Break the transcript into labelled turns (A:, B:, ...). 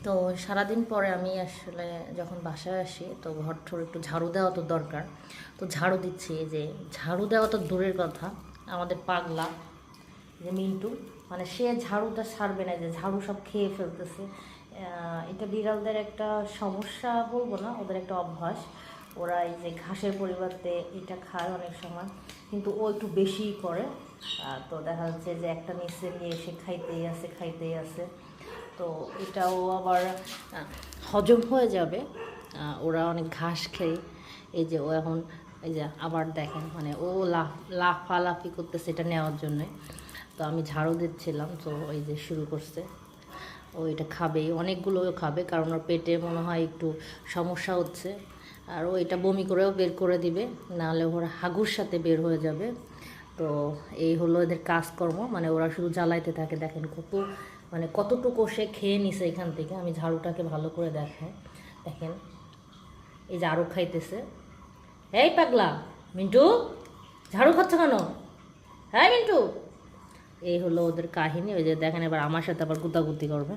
A: তো সারাদিন পরে আমি আসলে যখন বাসায় আসি তো ঘর একটু ঝাড়ু দেওয়া তো দরকার। তো ঝাড়ু দিচ্ছি, যে ঝাড়ু দেওয়া তো দূরের কথা, আমাদের পাগলা যে মিন্টু, মানে সে ঝাড়ুটা ছাড়বে না, যে ঝাড়ু সব খেয়ে ফেলতেছে। এটা বিড়ালদের একটা সমস্যা বলবো না, ওদের একটা অভ্যাস। ওরা এই যে ঘাসের পরিবর্তে এটা খায় অনেক সময়, কিন্তু ও একটু বেশিই করে। তো দেখা যাচ্ছে যে একটা নিচে নিয়ে এসে খাইতেই আছে। তো এটাও আবার হজম হয়ে যাবে। ওরা অনেক ঘাস খেয়ে, এই যে ও এখন এই যে আবার দেখেন, মানে ও লাফালাফি করতেছে এটা নেওয়ার জন্যে। তো আমি ঝাড়ু দিচ্ছিলাম, তো এই যে শুরু করছে। ও এটা খাবেই, অনেকগুলো খাবে, কারণ ওর পেটে মনে হয় একটু সমস্যা হচ্ছে। আর ও এটা বমি করেও বের করে দিবে, নাহলে ওরা হাগুর সাথে বের হয়ে যাবে। তো এই হলো এদের কাজকর্ম, মানে ওরা শুধু জ্বালাইতে থাকে। দেখেন কতটুকু সে খেয়ে নিছে এখান থেকে। আমি ঝাড়ুটাকে ভালো করে দেখাই, দেখেন এই যে আরও খাইতেছে। এই পাগলা মিন্টু, ঝাড়ু খাচ্ছ কেন? হ্যাঁ মিন্টু, এই হলো ওদের কাহিনী। ওই যে দেখেন, এবার আমার সাথে আবার গুতাগুতি করবে।